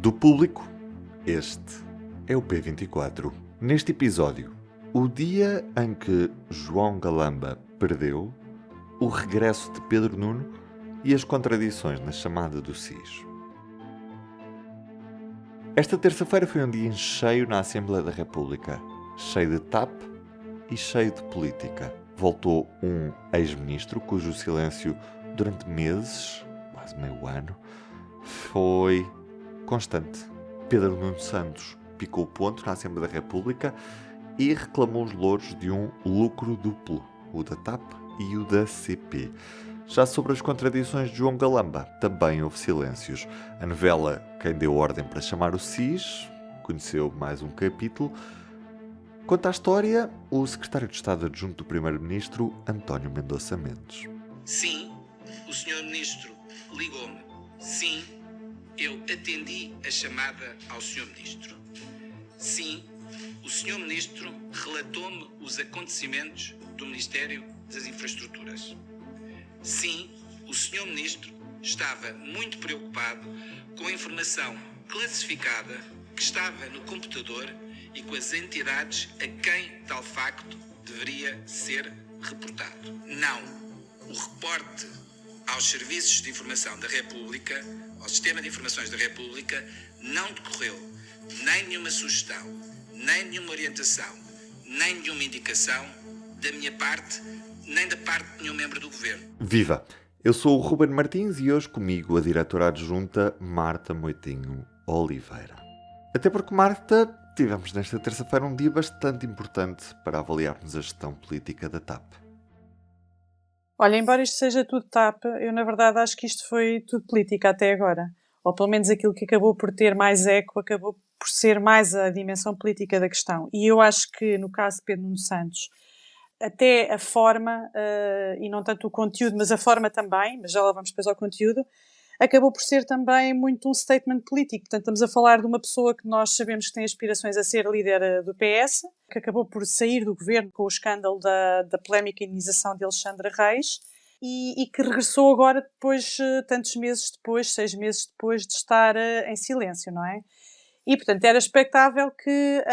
Do público, este é o P24. Neste episódio, o dia em que João Galamba perdeu, o regresso de Pedro Nuno e as contradições na chamada do SIS. Esta terça-feira foi um dia em cheio na Assembleia da República, cheio de TAP e cheio de política. Voltou um ex-ministro cujo silêncio durante meses, quase meio ano, foi constante. Pedro Nuno Santos picou o ponto na Assembleia da República e reclamou os louros de um lucro duplo, o da TAP e o da CP. Já sobre as contradições de João Galamba, também houve silêncios. A novela Quem Deu Ordem para Chamar o SIS conheceu mais um capítulo. Quanto à história, o secretário de Estado adjunto do Primeiro-Ministro, António Mendonça Mendes. Sim, o Sr. Ministro ligou-me. Sim, eu atendi a chamada ao Sr. Ministro. Sim, o Sr. Ministro relatou-me os acontecimentos do Ministério das Infraestruturas. Sim, o Sr. Ministro estava muito preocupado com a informação classificada que estava no computador e com as entidades a quem tal facto deveria ser reportado. Não, o reporte aos Serviços de Informação da República, ao Sistema de Informações da República, não decorreu nem nenhuma sugestão, nem nenhuma orientação, nem nenhuma indicação da minha parte, nem da parte de nenhum membro do Governo. Viva! Eu sou o Ruben Martins e hoje comigo a diretora adjunta Marta Moitinho Oliveira. Até porque, Marta, tivemos nesta terça-feira um dia bastante importante para avaliarmos a gestão política da TAP. Olha, embora isto seja tudo TAP, eu na verdade acho que isto foi tudo política até agora. Ou pelo menos aquilo que acabou por ter mais eco, acabou por ser mais a dimensão política da questão. E eu acho que no caso de Pedro Nuno Santos, até a forma, e não tanto o conteúdo, mas a forma também, mas já lá vamos depois ao conteúdo, acabou por ser também muito um statement político. Portanto, estamos a falar de uma pessoa que nós sabemos que tem aspirações a ser líder do PS, que acabou por sair do governo com o escândalo da polémica indenização de Alexandre Reis e que regressou agora depois, tantos meses depois, 6 meses depois de estar em silêncio, não é? E, portanto, era expectável que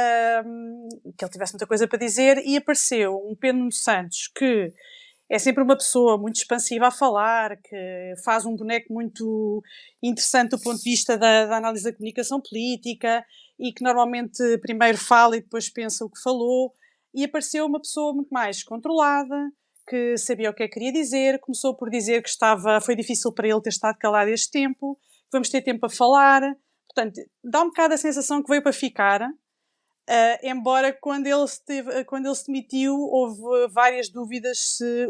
ele tivesse muita coisa para dizer e apareceu um Pedro Nuno Santos que é sempre uma pessoa muito expansiva a falar, que faz um boneco muito interessante do ponto de vista da análise da comunicação política e que normalmente primeiro fala e depois pensa o que falou. E apareceu uma pessoa muito mais controlada, que sabia o que é que queria dizer, começou por dizer que foi difícil para ele ter estado calado este tempo, que vamos ter tempo a falar. Portanto, dá um bocado a sensação que veio para ficar. Embora quando ele se demitiu houve várias dúvidas se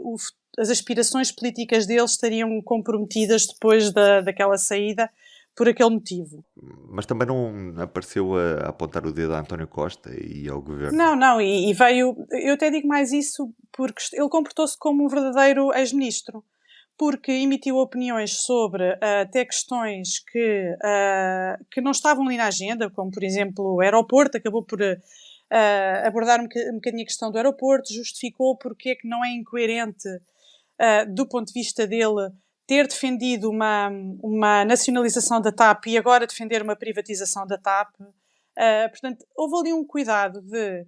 as aspirações políticas dele estariam comprometidas depois daquela saída por aquele motivo. Mas também não apareceu a apontar o dedo a António Costa e ao governo? Não, e veio... Eu até digo mais isso porque ele comportou-se como um verdadeiro ex-ministro, porque emitiu opiniões sobre até questões que não estavam ali na agenda, como, por exemplo, o aeroporto, acabou por abordar um bocadinho a questão do aeroporto, justificou porque é que não é incoerente, do ponto de vista dele, ter defendido uma nacionalização da TAP e agora defender uma privatização da TAP. Portanto, houve ali um cuidado de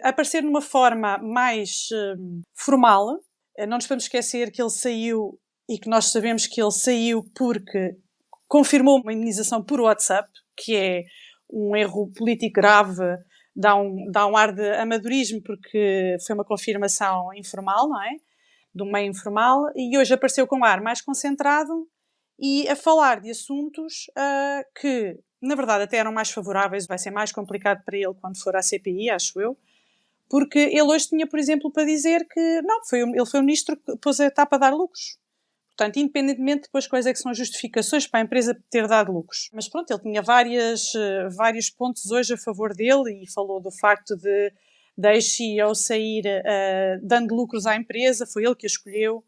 aparecer numa forma mais formal. Não nos podemos esquecer que ele saiu e que nós sabemos que ele saiu porque confirmou uma indenização por WhatsApp, que é um erro político grave, dá um ar de amadorismo porque foi uma confirmação informal, não é? De um meio informal, e hoje apareceu com um ar mais concentrado e a falar de assuntos que, na verdade, até eram mais favoráveis. Vai ser mais complicado para ele quando for à CPI, acho eu. Porque ele hoje tinha, por exemplo, para dizer que não, ele foi o ministro que pôs a TAP a dar lucros. Portanto, independentemente depois quais é que são as justificações para a empresa ter dado lucros. Mas pronto, ele tinha vários pontos hoje a favor dele e falou do facto de a ex-CEO sair dando lucros à empresa, foi ele que a escolheu.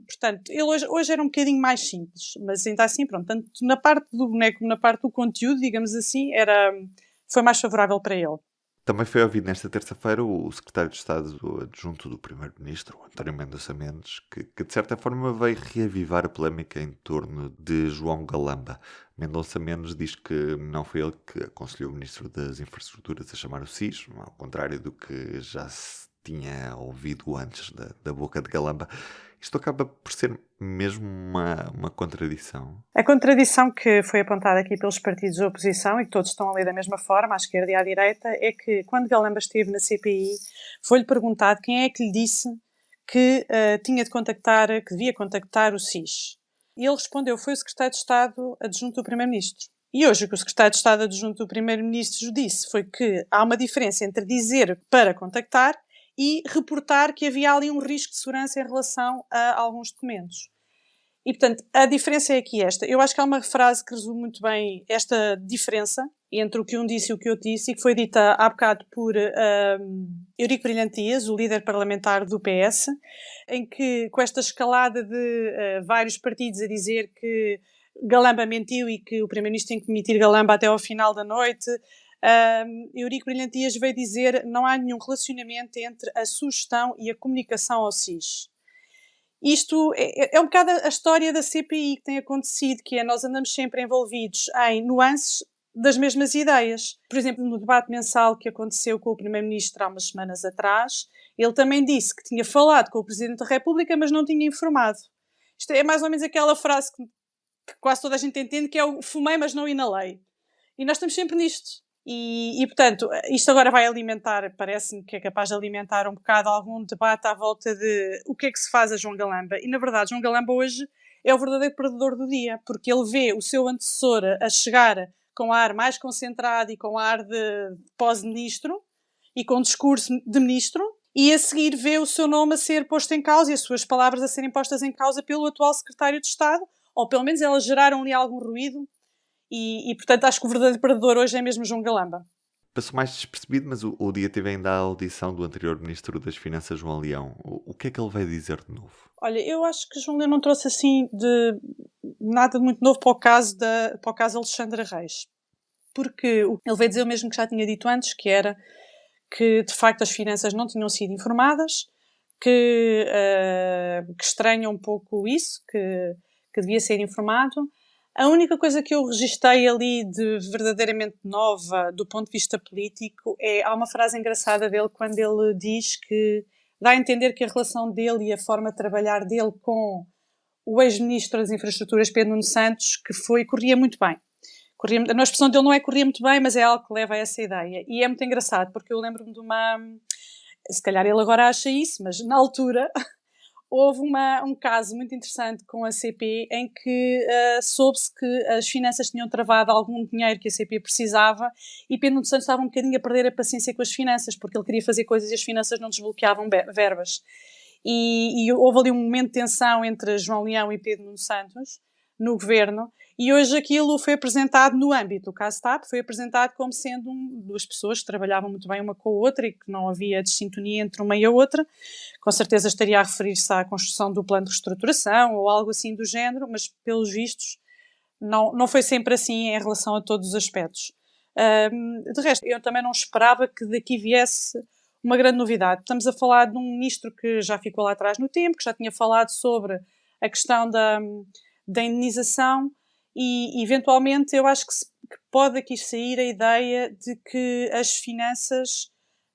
Portanto, ele hoje era um bocadinho mais simples, mas ainda assim, pronto, tanto na parte do boneco como na parte do conteúdo, digamos assim, foi mais favorável para ele. Também foi ouvido nesta terça-feira o secretário de Estado adjunto do Primeiro-Ministro, António Mendonça Mendes, que de certa forma veio reavivar a polémica em torno de João Galamba. Mendonça Mendes diz que não foi ele que aconselhou o Ministro das Infraestruturas a chamar o SIS, ao contrário do que já se tinha ouvido antes da boca de Galamba. Isto acaba por ser mesmo uma contradição. A contradição que foi apontada aqui pelos partidos da oposição, e que todos estão ali da mesma forma, à esquerda e à direita, é que quando Galamba esteve na CPI, foi-lhe perguntado quem é que lhe disse que tinha de contactar, que devia contactar o SIS. E ele respondeu, foi o secretário de Estado adjunto do Primeiro-Ministro. E hoje o que o secretário de Estado adjunto do Primeiro-Ministro disse foi que há uma diferença entre dizer para contactar e reportar que havia ali um risco de segurança em relação a alguns documentos. E, portanto, a diferença é aqui esta. Eu acho que há uma frase que resume muito bem esta diferença entre o que um disse e o que eu disse, e que foi dita há bocado por Eurico Brilhantias, o líder parlamentar do PS, em que, com esta escalada de vários partidos a dizer que Galamba mentiu e que o Primeiro-Ministro tem que demitir Galamba até ao final da noite, Eurico Brilhantias veio dizer não há nenhum relacionamento entre a sugestão e a comunicação ao SIS. Isto é um bocado a história da CPI que tem acontecido, que é nós andamos sempre envolvidos em nuances das mesmas ideias. Por exemplo, no debate mensal que aconteceu com o Primeiro-Ministro há umas semanas atrás, ele também disse que tinha falado com o Presidente da República, mas não tinha informado. Isto é mais ou menos aquela frase que quase toda a gente entende, que é o fumei, mas não inalei. E nós estamos sempre nisto. E, portanto, isto agora vai alimentar, parece-me que é capaz de alimentar um bocado algum debate à volta de o que é que se faz a João Galamba. E, na verdade, João Galamba hoje é o verdadeiro perdedor do dia, porque ele vê o seu antecessor a chegar com ar mais concentrado e com ar de pós-ministro e com discurso de ministro, e a seguir vê o seu nome a ser posto em causa e as suas palavras a serem postas em causa pelo atual secretário de Estado, ou pelo menos elas geraram ali algum ruído. E, portanto, acho que o verdadeiro perdedor hoje é mesmo João Galamba. Passou mais despercebido, mas o dia teve ainda a audição do anterior Ministro das Finanças, João Leão. O que é que ele veio dizer de novo? Olha, eu acho que João Leão não trouxe assim de nada de muito novo para o caso Alexandra Reis. Porque ele veio dizer o mesmo que já tinha dito antes, que era que, de facto, as finanças não tinham sido informadas, que estranha um pouco isso, que devia ser informado. A única coisa que eu registrei ali de verdadeiramente nova do ponto de vista político há uma frase engraçada dele quando ele diz que dá a entender que a relação dele e a forma de trabalhar dele com o ex-ministro das Infraestruturas, Pedro Nuno Santos, corria muito bem. A expressão dele não é corria muito bem, mas é algo que leva a essa ideia. E é muito engraçado, porque eu lembro-me de se calhar ele agora acha isso, mas na altura houve um caso muito interessante com a CP em que soube-se que as finanças tinham travado algum dinheiro que a CP precisava e Pedro Nuno Santos estava um bocadinho a perder a paciência com as finanças, porque ele queria fazer coisas e as finanças não desbloqueavam verbas. E houve ali um momento de tensão entre João Leão e Pedro Nuno Santos no governo, e hoje aquilo foi apresentado no âmbito do caso TAP, foi apresentado como sendo duas pessoas que trabalhavam muito bem uma com a outra e que não havia desintonia entre uma e a outra. Com certeza estaria a referir-se à construção do plano de reestruturação ou algo assim do género, mas pelos vistos não foi sempre assim em relação a todos os aspectos. De resto, eu também não esperava que daqui viesse uma grande novidade. Estamos a falar de um ministro que já ficou lá atrás no tempo, que já tinha falado sobre a questão da indenização e, eventualmente, eu acho que pode aqui sair a ideia de que as finanças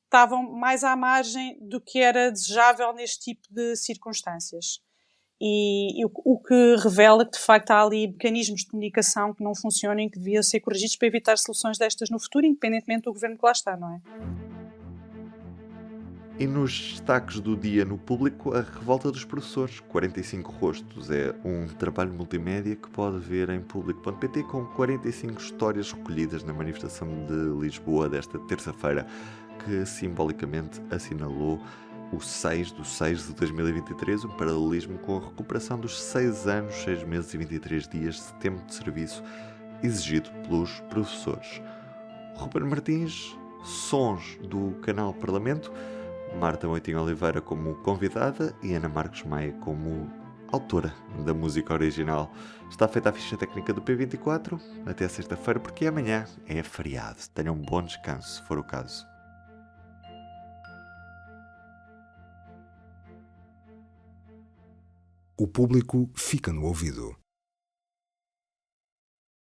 estavam mais à margem do que era desejável neste tipo de circunstâncias. E o que revela que, de facto, há ali mecanismos de comunicação que não funcionam e que deviam ser corrigidos para evitar soluções destas no futuro, independentemente do governo que lá está, não é? E nos destaques do dia no Público, a revolta dos professores, 45 rostos. É um trabalho multimédia que pode ver em público.pt com 45 histórias recolhidas na manifestação de Lisboa desta terça-feira, que simbolicamente assinalou o 6 de 6 de 2023, um paralelismo com a recuperação dos 6 anos, 6 meses e 23 dias de tempo de serviço exigido pelos professores. Ruben Martins, sons do canal Parlamento, Marta Moitinho Oliveira como convidada e Ana Marcos Maia como autora da música original. Está feita a ficha técnica do P24. Até sexta-feira, porque amanhã é feriado. Tenham um bom descanso, se for o caso. O público fica no ouvido.